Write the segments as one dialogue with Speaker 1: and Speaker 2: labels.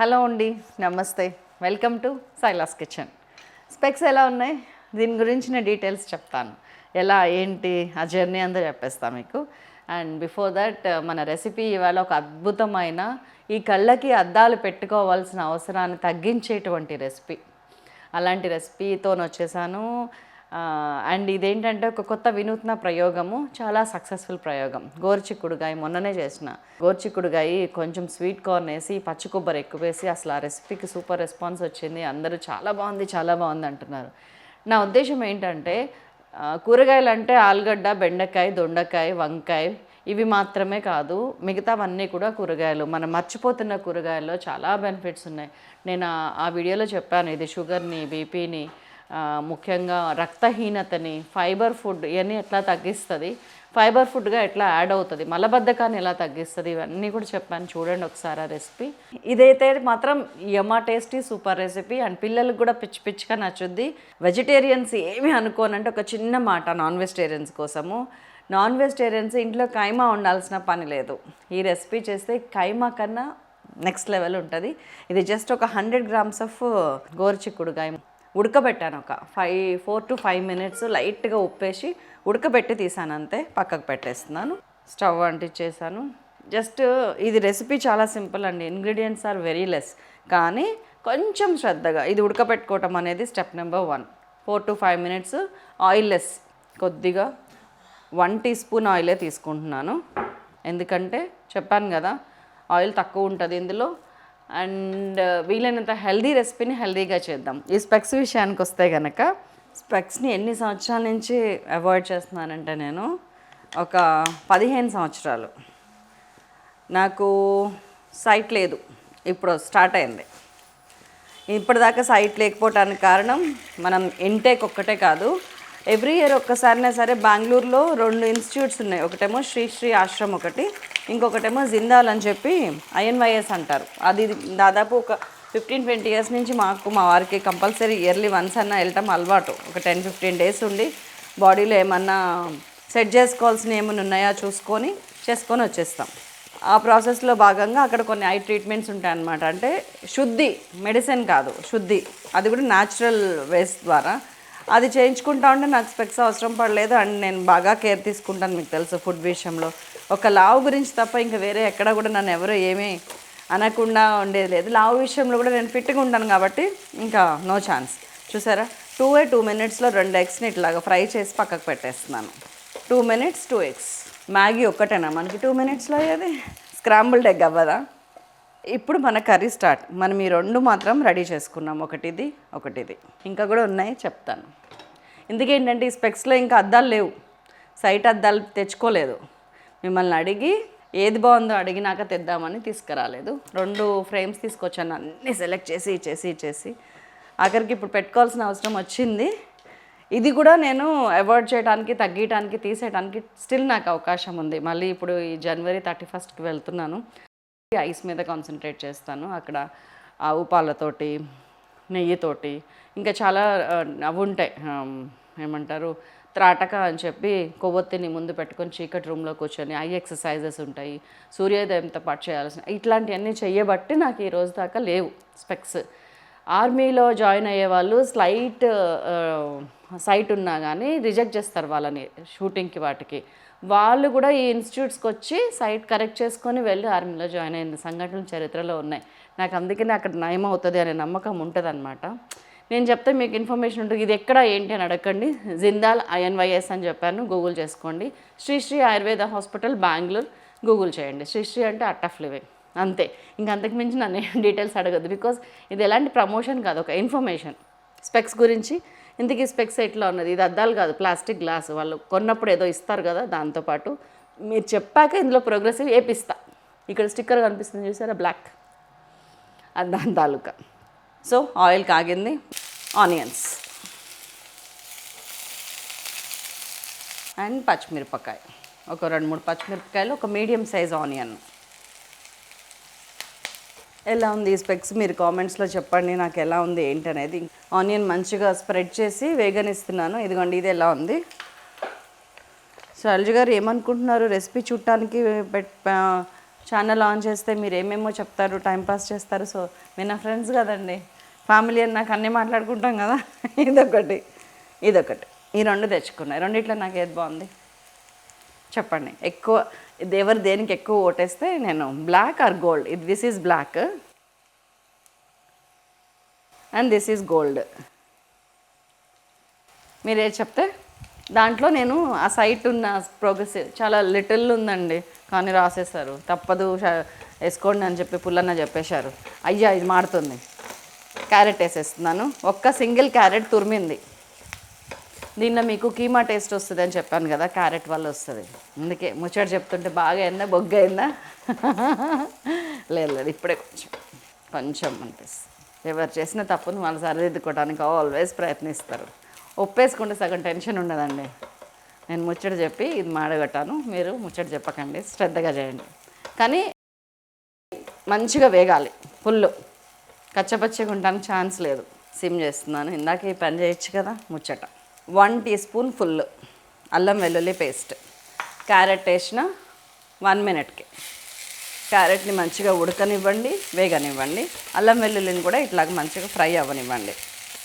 Speaker 1: Hello అండి, నమస్తే. Welcome to Silas kitchen. Specs ఎలా ఉన్నాయి, దీని గురించిన డీటెయిల్స్ చెప్తాను. ఎలా ఏంటి ఆ జర్నీ అంతా చెప్పేస్తాను మీకు. అండ్ బిఫోర్ దట్ మన రెసిపీ ఇవాళ ఒక అద్భుతమైన ఈ కళ్ళకి అద్దాలు పెట్టుకోవాల్సిన అవసరాన్ని తగ్గించేటువంటి రెసిపీ. అలాంటి రెసిపీతో వచ్చేసాను. అండ్ ఇదేంటంటే ఒక కొత్త వినూత్న ప్రయోగము, చాలా సక్సెస్ఫుల్ ప్రయోగం. గోరుచిక్కుడుగాయ మొన్ననే చేసిన. గోరుచిక్కుడుగాయ కొంచెం స్వీట్ కార్న్ వేసి పచ్చి కొబ్బరి ఎక్కువ వేసి అసలు ఆ రెసిపీకి సూపర్ రెస్పాన్స్ వచ్చింది. అందరూ చాలా బాగుంది అంటున్నారు. నా ఉద్దేశం ఏంటంటే కూరగాయలు అంటే ఆలుగడ్డ, బెండకాయ, దొండకాయ, వంకాయ ఇవి మాత్రమే కాదు, మిగతావన్నీ కూడా కూరగాయలు. మనం మర్చిపోతున్న కూరగాయల్లో చాలా బెనిఫిట్స్ ఉన్నాయి. నేను ఆ వీడియోలో చెప్పాను, ఇది షుగర్ని, బీపీని, ముఖ్యంగా రక్తహీనతని, ఫైబర్ ఫుడ్ ఇవన్నీ ఎట్లా తగ్గిస్తుంది, ఫైబర్ ఫుడ్గా ఎట్లా యాడ్ అవుతుంది, మలబద్ధకాన్ని ఎలా తగ్గిస్తుంది, ఇవన్నీ కూడా చెప్పాను. చూడండి ఒకసారి ఆ రెసిపీ. ఇదైతే మాత్రం యమా టేస్టీ సూపర్ రెసిపీ. అండ్ పిల్లలకు కూడా పిచ్చిగా నచ్చుద్ది. వెజిటేరియన్స్ ఏమి అనుకోనంటే ఒక చిన్న మాట నాన్ వెజిటేరియన్స్ కోసము. నాన్ వెజిటేరియన్స్ ఇంట్లో కైమా ఉండాల్సిన పని లేదు. ఈ రెసిపీ చేస్తే కైమా కన్నా నెక్స్ట్ లెవెల్ ఉంటుంది. ఇది జస్ట్ ఒక 100 grams ఆఫ్ గోరుచిక్కుడుగాయ ఉడకబెట్టాను. ఒక 4 to 5 minutes లైట్గా ఉప్పేసి ఉడకబెట్టి తీసాను, అంతే. పక్కకు పెట్టేస్తున్నాను. స్టవ్ అంటించేసాను. జస్ట్ ఇది రెసిపీ చాలా సింపుల్ అండి. ఇంగ్రీడియంట్స్ ఆర్ వెరీ లెస్, కానీ కొంచెం శ్రద్ధగా ఇది ఉడకబెట్టుకోవటం అనేది step number 1. 4 to 5 minutes oil less, కొద్దిగా 1 teaspoon ఆయిలే తీసుకుంటున్నాను. ఎందుకంటే చెప్పాను కదా ఆయిల్ తక్కువ ఉంటుంది ఇందులో. అండ్ వీలైనంత హెల్దీ రెసిపీని హెల్దీగా చేద్దాం. ఈ స్పెక్స్ విషయానికి వస్తే కనుక, స్పెక్స్ని ఎన్ని సంవత్సరాల నుంచి అవాయిడ్ చేస్తున్నానంటే నేను ఒక 15 సంవత్సరాలు. నాకు సైట్ లేదు, ఇప్పుడు స్టార్ట్ అయింది. ఇప్పటిదాకా సైట్ లేకపోవటానికి కారణం మనం ఇంటేక్ ఒక్కటే కాదు, ఎవ్రీ ఇయర్ ఒక్కసారినా సరే బెంగళూరులో 2 ఇన్స్టిట్యూట్స్ ఉన్నాయి. ఒకటేమో శ్రీ ఆశ్రమ్ ఒకటి, ఇంకొకటేమో జిందాల్ అని చెప్పి INYS అంటారు. అది దాదాపు ఒక 15-20 years నుంచి మా వారికి కంపల్సరీ ఇయర్లీ వన్స్ అన్నా వెళ్ళటం అలవాటు. ఒక 10-15 days ఉండి బాడీలో ఏమన్నా సెట్ చేసుకోవాల్సిన ఏమైనా ఉన్నాయా చేసుకొని వచ్చేస్తాం. ఆ ప్రాసెస్లో భాగంగా అక్కడ కొన్ని ఐ ట్రీట్మెంట్స్ ఉంటాయి అన్నమాట. అంటే శుద్ధి, మెడిసిన్ కాదు, శుద్ధి. అది కూడా న్యాచురల్ వేస్ ద్వారా అది చేయించుకుంటా ఉంటే నాకు స్పెక్స్ అవసరం పడలేదు. అండ్ నేను బాగా కేర్ తీసుకుంటాను, మీకు తెలుసు ఫుడ్ విషయంలో. ఒక లావు గురించి తప్ప ఇంకా వేరే ఎక్కడ కూడా నన్ను ఎవరు ఏమీ అనకుండా ఉండేది లేదు. లావు విషయంలో కూడా నేను ఫిట్గా ఉంటాను కాబట్టి ఇంకా నో ఛాన్స్. చూసారా, 2 minutesలో 2 eggsని ఇట్లాగా ఫ్రై చేసి పక్కకు పెట్టేస్తున్నాను. 2 minutes 2 eggs. మ్యాగీ ఒక్కటేనా మనకి 2 minutesలో అయ్యేది? స్క్రాంబుల్డ్ ఎగ్ అవ్వదా? ఇప్పుడు మన కర్రీ స్టార్ట్. మనం ఈ 2 మాత్రం రెడీ చేసుకున్నాం, ఒకటిది. ఇంకా కూడా ఉన్నాయి, చెప్తాను. ఎందుకేంటంటే ఈ స్పెక్స్లో ఇంకా అద్దాలు లేవు, సైట్ అద్దాలు తెచ్చుకోలేదు. మిమ్మల్ని అడిగి ఏది బాగుందో అడిగినాక తెద్దామని తీసుకురాలేదు. 2 frames తీసుకొచ్చాను, అన్నీ సెలెక్ట్ చేసి ఆఖరికి ఇప్పుడు పెట్టుకోవాల్సిన అవసరం వచ్చింది. ఇది కూడా నేను అవాయిడ్ చేయడానికి, తగ్గించడానికి, తీసేయడానికి స్టిల్ నాకు అవకాశం ఉంది. మళ్ళీ ఇప్పుడు ఈ January 31st వెళ్తున్నాను. ఐస్ మీద కాన్సన్ట్రేట్ చేస్తాను. అక్కడ ఆవు పాలతోటి, నెయ్యితోటి, ఇంకా చాలా అవి ఉంటాయి, ఏమంటారు, త్రాటక అని చెప్పి కొవ్వొత్తిని ముందు పెట్టుకొని చీకటి రూమ్లో కూర్చొని ఐ ఎక్సర్సైజెస్ ఉంటాయి, సూర్యోదయంతో పాటు చేయాల్సిన ఇట్లాంటివన్నీ చెయ్యబట్టి నాకు ఈ రోజు దాకా లేవు స్పెక్స్. ఆర్మీలో జాయిన్ అయ్యే వాళ్ళు స్లైట్ సైట్ ఉన్నా కానీ రిజెక్ట్ చేస్తారు వాళ్ళని షూటింగ్కి వాటికి. వాళ్ళు కూడా ఈ ఇన్స్టిట్యూట్స్కి వచ్చి సైట్ కరెక్ట్ చేసుకొని వెళ్ళి ఆర్మీలో జాయిన్ అయిన సంఘటనలు చరిత్రలో ఉన్నాయి. నాకు అందుకనే అక్కడ నయం అవుతుంది అనే నమ్మకం ఉంటుంది అనమాట. నేను చెప్తే మీకు ఇన్ఫర్మేషన్ ఉంటుంది. ఇది ఎక్కడ ఏంటి అని అడగండి. జిందాల్ INYS అని చెప్పాను, గూగుల్ చేసుకోండి. శ్రీ ఆయుర్వేద హాస్పిటల్ బెంగళూరు గూగుల్ చేయండి. శ్రీ అంటే ఆర్ట్ ఆఫ్ లివింగ్, అంతే. ఇంకా అంతకు మించి నన్ను డీటెయిల్స్ అడగద్దు, బికాజ్ ఇది ఎలాంటి ప్రమోషన్ కాదు, ఒక ఇన్ఫర్మేషన్ స్పెక్స్ గురించి. ఇంతకీ స్పెక్స్ ఎట్లా ఉన్నది, ఇది అద్దాలు కాదు, ప్లాస్టిక్ గ్లాస్. వాళ్ళు కొన్నప్పుడు ఏదో ఇస్తారు కదా, దాంతోపాటు మీరు చెప్పాక ఇందులో ప్రోగ్రెసివ్ వేపిస్తా. ఇక్కడ స్టిక్కర్ కనిపిస్తుంది చూసారా, బ్లాక్, అది దాని తాలూకా. సో ఆయిల్ కాగింది. ఆనియన్స్ అండ్ పచ్చిమిరపకాయ, ఒక 2-3 పచ్చిమిరపకాయలు, ఒక మీడియం సైజ్ ఆనియన్. ఎలా ఉంది ఈ స్పెక్స్ మీరు కామెంట్స్లో చెప్పండి నాకు, ఎలా ఉంది ఏంటనేది. ఆనియన్ మంచిగా స్ప్రెడ్ చేసి వేగనిస్తున్నాను. ఇదిగోండి, ఇది ఎలా ఉంది. శైలజ గారు ఏమనుకుంటున్నారు, రెసిపీ చూడటానికి ఛానల్ ఆన్ చేస్తే మీరు ఏమేమో చెప్తారు, టైంపాస్ చేస్తారు. సో మీరు నా ఫ్రెండ్స్ కదండి, ఫ్యామిలీ అని నాకు అన్నీ మాట్లాడుకుంటాం కదా. ఇదొకటి ఇదొకటి ఈ రెండు తెచ్చుకున్నాయి. రెండిట్లో నాకు ఏది బాగుంది చెప్పండి. ఎక్కువ ఇది ఎవరు దేనికి ఎక్కువ ఓటేస్తే నేను బ్లాక్ ఆర్ గోల్డ్. ఇది this is black and this is gold. మీరు ఏది చెప్తే దాంట్లో నేను ఆ సైట్ ఉన్న ప్రోగ్రెస్ చాలా లిటిల్ ఉందండి, కానీ రాసేసారు. తప్పదు వేసుకోండి అని చెప్పి పుల్లన్న చెప్పేశారు. అయ్యా ఇది మారుతుంది. క్యారెట్ వేసేస్తున్నాను. ఒక్క సింగిల్ క్యారెట్ తురిమింది. దీనిలో మీకు కీమా టేస్ట్ వస్తుంది అని చెప్పాను కదా, క్యారెట్ వల్ల వస్తుంది. అందుకే ముచ్చట చెప్తుంటే బాగా అయిందా, బొగ్గ అయిందా? లేదు లేదు, ఇప్పుడే కొంచెం కొంచెం అనిపిస్తుంది. ఎవరు చేసిన తప్పును వాళ్ళు సరిదిద్దుకోవడానికి ఆల్వేస్ ప్రయత్నిస్తారు. ఒప్పేసుకుంటే సగం టెన్షన్ ఉండదండి. నేను ముచ్చట చెప్పి ఇది మాడగట్టాను, మీరు ముచ్చట చెప్పకండి, శ్రద్ధగా చేయండి. కానీ మంచిగా వేగాలి, ఫుల్ కచ్చపచ్చగా ఉండడానికి ఛాన్స్ లేదు. సిమ్ చేస్తున్నాను. ఇందాక ఈ పని చేయొచ్చు కదా. ముచ్చట 1 టీ స్పూన్ ఫుల్ అల్లం వెల్లుల్లి పేస్ట్. క్యారెట్ వేసిన 1 మినిట్కి క్యారెట్ని మంచిగా ఉడకనివ్వండి, వేగనివ్వండి. అల్లం వెల్లుల్లిని కూడా ఇట్లాగ మంచిగా ఫ్రై అవ్వనివ్వండి.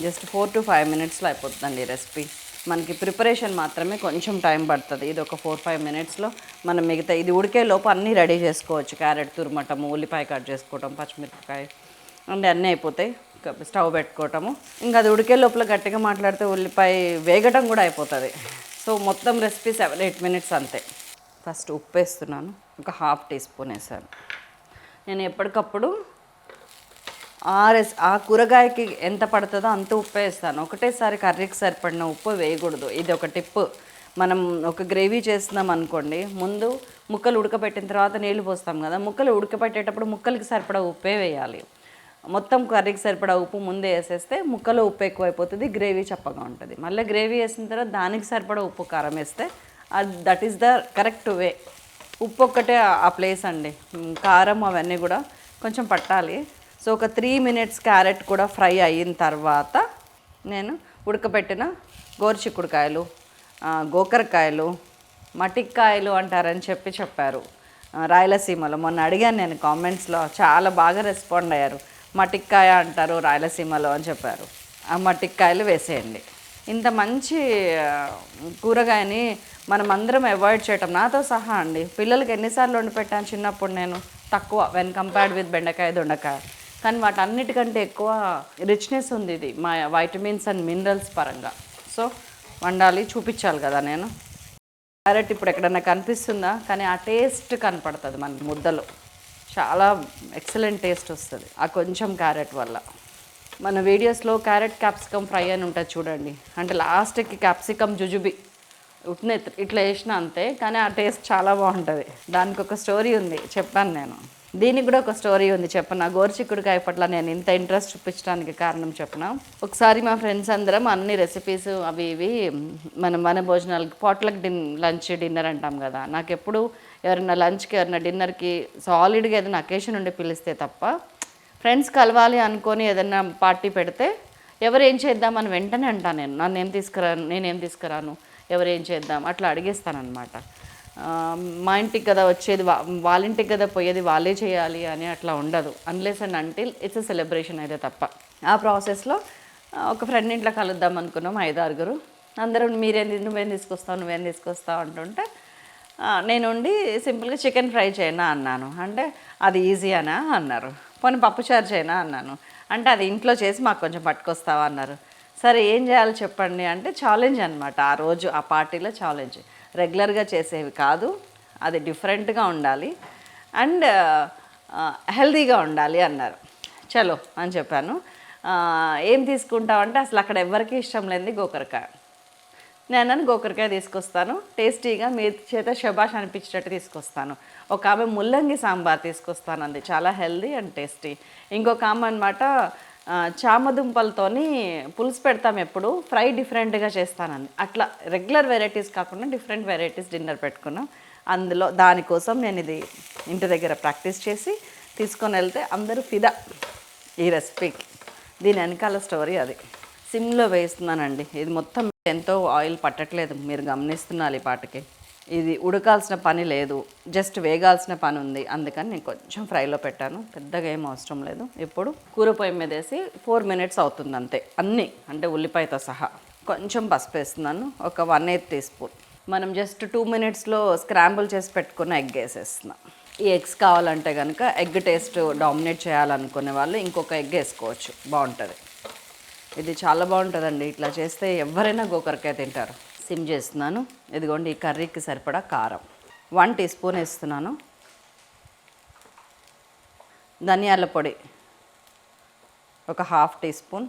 Speaker 1: జస్ట్ 4 to 5 మినిట్స్లో అయిపోతుందండి ఈ రెసిపీ. మనకి ప్రిపరేషన్ మాత్రమే కొంచెం టైం పడుతుంది. ఇది ఒక 4-5 మినిట్స్లో మనం మిగతా ఇది ఉడికే లోపు అన్నీ రెడీ చేసుకోవచ్చు. క్యారెట్ తురమటము, ఉల్లిపాయ కట్ చేసుకోవటం, పచ్చిమిరపకాయ అంటే అన్నీ అయిపోతాయి. స్టవ్ పెట్టుకోవటము, ఇంకా అది ఉడికే లోపల గట్టిగా మాట్లాడితే ఉల్లిపాయ వేగటం కూడా అయిపోతుంది. సో మొత్తం రెసిపీ 7-8 మినిట్స్ అంతే. ఫస్ట్ ఉప్పు వేస్తున్నాను, ఒక 1/2 టీ స్పూన్ వేసాను. నేను ఎప్పటికప్పుడు ఆ కూరగాయకి ఎంత పడుతుందో అంత ఉప్పు వేస్తాను. ఒకటేసారి కర్రీకి సరిపడిన ఉప్పు వేయకూడదు. ఇది ఒక టిప్పు. మనం ఒక గ్రేవీ చేస్తున్నాం అనుకోండి, ముందు ముక్కలు ఉడకబెట్టిన తర్వాత నీళ్ళు పోస్తాం కదా, ముక్కలు ఉడకబెట్టేటప్పుడు ముక్కలకి సరిపడా ఉప్పే వేయాలి. మొత్తం కర్రీకి సరిపడా ఉప్పు ముందే వేసేస్తే ముక్కలో ఉప్పు ఎక్కువైపోతుంది, గ్రేవీ చప్పగా ఉంటుంది. మళ్ళీ గ్రేవీ వేసిన తర్వాత దానికి సరిపడా ఉప్పు కారం వేస్తే that is the correct way. ఉప్పు ఒక్కటే ఆ ప్లేస్ అండి, కారం అవన్నీ కూడా కొంచెం పట్టాలి. సో ఒక 3 మినిట్స్ క్యారెట్ కూడా ఫ్రై అయిన తర్వాత నేను ఉడకబెట్టిన గోరుచిక్కుడుకాయలు, గోకరకాయలు, మటిక్కాయలు అంటారని చెప్పారు రాయలసీమలో. మొన్న అడిగాను నేను కామెంట్స్లో, చాలా బాగా రెస్పాండ్ అయ్యారు. మటిక్కాయ అంటారు రాయలసీమలో అని చెప్పారు. ఆ మటిక్కాయలు వేసేయండి. ఇంత మంచి కూరగాయని మనం అందరం అవాయిడ్ చేయటం, నాతో సహా అండి. పిల్లలకి ఎన్నిసార్లు వండి పెట్టాను చిన్నప్పుడు నేను, తక్కువ వెన్ కంపేర్డ్ విత్ బెండకాయ, దొండకాయ. కానీ వాటన్నిటికంటే ఎక్కువ రిచ్నెస్ ఉంది ఇది మా వైటమిన్స్ అండ్ మినరల్స్ పరంగా. సో వండాలి, చూపించాలి కదా నేను. క్యారెట్ ఇప్పుడు ఎక్కడన్నా కనిపిస్తుందా, కానీ ఆ టేస్ట్ కనపడుతుంది మన ముద్దలో. చాలా ఎక్సలెంట్ టేస్ట్ వస్తుంది ఆ కొంచెం క్యారెట్ వల్ల. మన వీడియోస్లో క్యారెట్ క్యాప్సికమ్ ఫ్రై అని ఉంటుంది చూడండి, అంటే లాస్ట్కి క్యాప్సికమ్ జుజుబి ఉట్నే ఇట్లా వేసిన అంతే, కానీ ఆ టేస్ట్ చాలా బాగుంటుంది. దానికి ఒక స్టోరీ ఉంది, చెప్పాను నేను. దీనికి కూడా ఒక స్టోరీ ఉంది, చెప్పనా. గోరుచిక్కుడుకాయ పట్ల నేను ఇంత ఇంట్రెస్ట్ చూపించడానికి కారణం చెప్పనా. ఒకసారి మా ఫ్రెండ్స్ అందరం అన్ని రెసిపీస్ అవి ఇవి మనం మన భోజనాలకి పాట్లక్ లంచ్ డిన్నర్ అంటాం కదా. నాకు ఎప్పుడు ఎవరైనా లంచ్కి ఎవరైనా డిన్నర్కి సాలిడ్గా ఏదైనా అకేషన్ ఉండి పిలిస్తే తప్ప, ఫ్రెండ్స్ కలవాలి అనుకొని ఏదైనా పార్టీ పెడితే ఎవరు ఏం చేద్దామని వెంటనే అంటాను నేను. నేనేం తీసుకురాను, ఎవరు ఏం చేద్దాం అట్లా అడిగేస్తానమాట. మా ఇంటికి కదా వచ్చేది, వాళ్ళ ఇంటికి కదా పోయేది, వాళ్ళే చేయాలి అని అట్లా ఉండదు. Unless and until it's a celebration అయితే తప్ప. ఆ ప్రాసెస్లో ఒక ఫ్రెండ్ ఇంట్లో కలుద్దాం అనుకున్నాం 5-6. అందరూ నువ్వేం తీసుకొస్తావు అంటుంటే నేను ఉండి సింపుల్గా చికెన్ ఫ్రై చేయనా అన్నాను. అంటే అది ఈజీ అనా అన్నారు. పోనీ పప్పుచారు చేయనా అన్నాను. అంటే అది ఇంట్లో చేసి మాకు కొంచెం పట్టుకొస్తావా అన్నారు. సరే ఏం చేయాలో చెప్పండి అంటే ఛాలెంజ్ అనమాట. ఆ రోజు ఆ పార్టీలో ఛాలెంజ్. రెగ్యులర్గా చేసేవి కాదు, అది డిఫరెంట్గా ఉండాలి అండ్ హెల్తీగా ఉండాలి అన్నారు. చలో అని చెప్పాను. ఏం తీసుకుంటామంటే అసలు అక్కడ ఎవరికి ఇష్టం లేనిది గోకరకాయ. నేను గోకరకాయ తీసుకొస్తాను, టేస్టీగా మీ చేత శబాష్ అనిపించేటట్టు తీసుకొస్తాను. ఒక ఆమె ముల్లంగి సాంబార్ తీసుకొస్తాను, అంది చాలా హెల్దీ అండ్ టేస్టీ. ఇంకొక ఆమె అనమాట చామదుంపలతోని పులుసు పెడతాం, ఎప్పుడు ఫ్రై డిఫరెంట్గా చేస్తానండి. అట్లా రెగ్యులర్ వెరైటీస్ కాకుండా డిఫరెంట్ వెరైటీస్ డిన్నర్ పెట్టుకున్నాం. అందులో దానికోసం నేను ఇది ఇంటి దగ్గర ప్రాక్టీస్ చేసి తీసుకొని వెళ్తే అందరూ ఫిదా ఈ రెసిపీకి. దీని వెనకాల స్టోరీ అది. సిమ్లో వేస్తున్నానండి. ఇది మొత్తం ఎంతో ఆయిల్ పట్టట్లేదు, మీరు గమనిస్తున్నారు ఈ పాటకి. ఇది ఉడకాల్సిన పని లేదు, జస్ట్ వేగాల్సిన పని ఉంది, అందుకని నేను కొంచెం ఫ్రైలో పెట్టాను. పెద్దగా ఏం అవసరం లేదు. ఇప్పుడు కూర పొయ్యి మీద వేసి 4 minutes అవుతుంది అంతే, అన్నీ అంటే ఉల్లిపాయతో సహా. కొంచెం పసుపు వేస్తున్నాను, ఒక 1/8 teaspoon. మనం జస్ట్ 2 minutesలో స్క్రాంబుల్ చేసి పెట్టుకున్న ఎగ్ వేసేస్తున్నాం. ఈ ఎగ్స్ కావాలంటే కనుక ఎగ్ టేస్ట్ డామినేట్ చేయాలనుకునే వాళ్ళు ఇంకొక ఎగ్ వేసుకోవచ్చు, బాగుంటుంది. ఇది చాలా బాగుంటుందండి, ఇట్లా చేస్తే ఎవరైనా గోకరకాయ తింటారు. సిమ్ చేస్తున్నాను. ఇదిగోండి ఈ కర్రీకి సరిపడా కారం 1 teaspoon వేస్తున్నాను. ధనియాల పొడి ఒక 1/2 teaspoon.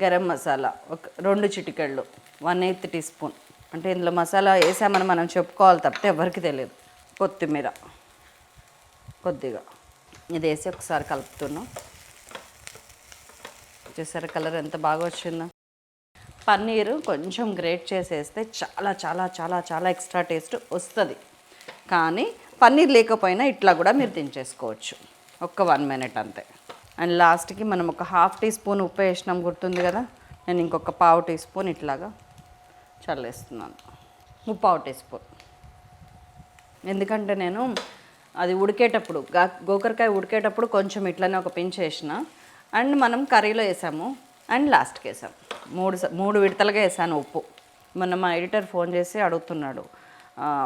Speaker 1: గరం మసాలా ఒక 2 చిటికెళ్ళు 1/8 teaspoon. అంటే ఇందులో మసాలా వేసామని మనం చెప్పుకోవాలి తప్పితే ఎవరికి తెలియదు. కొత్తిమీర కొద్దిగా ఇది వేసి ఒకసారి కలుపుతున్నాం. చూసారా కలర్ ఎంత బాగా వచ్చిందో. పన్నీరు కొంచెం గ్రేట్ చేసేస్తే చాలా చాలా చాలా చాలా ఎక్స్ట్రా టేస్ట్ వస్తుంది. కానీ పన్నీర్ లేకపోయినా ఇట్లా కూడా మీరు తినేసుకోవచ్చు. ఒక్క 1 minute అంతే. అండ్ లాస్ట్కి మనం ఒక 1/2 teaspoon ఉప్పు వేసినాం, గుర్తుంది కదా. నేను ఇంకొక 1/4 teaspoon ఇట్లాగా చల్లేస్తున్నాను. 1/4 teaspoon. ఎందుకంటే నేను అది ఉడికేటప్పుడు గోకరకాయ ఉడికేటప్పుడు కొంచెం ఇట్లనే ఒక పించ్ వేసిన, అండ్ మనం కర్రీలో వేసాము, అండ్ లాస్ట్కి వేసాము. 3 విడతలుగా వేసాను ఉప్పు. మొన్న మా ఎడిటర్ ఫోన్ చేసి అడుగుతున్నాడు,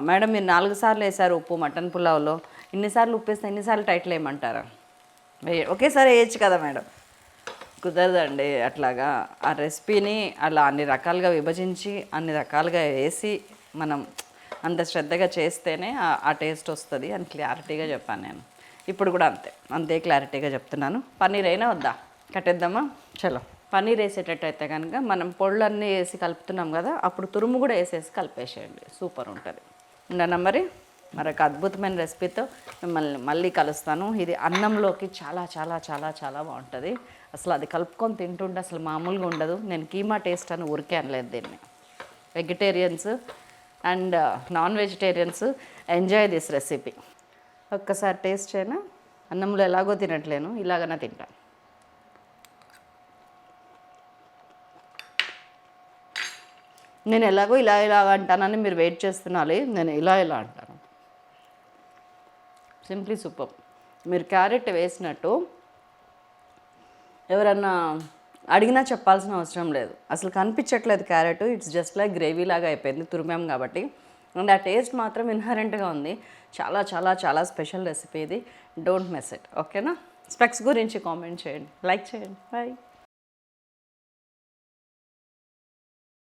Speaker 1: మేడం మీరు 4 సార్లు వేసారు ఉప్పు మటన్ పులావ్లో, ఇన్నిసార్లు ఉప్పు వేస్తే ఎన్నిసార్లు టైటిల్ వేయమంటారా? ఒకేసారి వేయచ్చు కదా మేడం. కుదరదండి అట్లాగా. ఆ రెసిపీని అలా అన్ని రకాలుగా విభజించి అన్ని రకాలుగా వేసి మనం అంత శ్రద్ధగా చేస్తేనే ఆ టేస్ట్ వస్తుంది అని క్లారిటీగా చెప్పాను నేను. ఇప్పుడు కూడా అంతే క్లారిటీగా చెప్తున్నాను. పన్నీర్ అయినా వద్దా, కట్టేద్దామా? చలో. పన్నీర్ వేసేటట్టయితే కనుక మనం పొళ్ళన్నీ వేసి కలుపుతున్నాం కదా, అప్పుడు తురుము కూడా వేసేసి కలిపేసేయండి, సూపర్ ఉంటుంది. ఉండనా మరి మరొక అద్భుతమైన రెసిపీతో మిమ్మల్ని మళ్ళీ కలుస్తాను. ఇది అన్నంలోకి చాలా చాలా చాలా చాలా బాగుంటుంది. అసలు అది కలుపుకొని తింటుంటే అసలు మామూలుగా ఉండదు. నేను కీమా టేస్ట్ అని ఊరికే అనలేదు దీన్ని. Vegetarians and non vegetarians enjoy this recipe. ఒక్కసారి టేస్ట్ చేయనా? అన్నంలో ఎలాగో తినట్లేను, ఇలాగైనా తింటాను. నేను ఎలాగో ఇలాగ అంటానని మీరు వెయిట్ చేస్తున్నాలి, నేను ఇలా అంటాను. Simply super. మీరు క్యారెట్ వేసినట్టు ఎవరన్నా అడిగినా చెప్పాల్సిన అవసరం లేదు. అసలు కనిపించట్లేదు carrot, it's just like gravy లాగా అయిపోయింది తురిమాం కాబట్టి. అండ్ ఆ టేస్ట్ మాత్రం ఇన్హరెంట్గా ఉంది. చాలా చాలా చాలా స్పెషల్ రెసిపీ ఇది. Don't miss it. ఓకేనా? స్పెక్స్ గురించి కామెంట్ చేయండి, లైక్ చేయండి. బాయ్.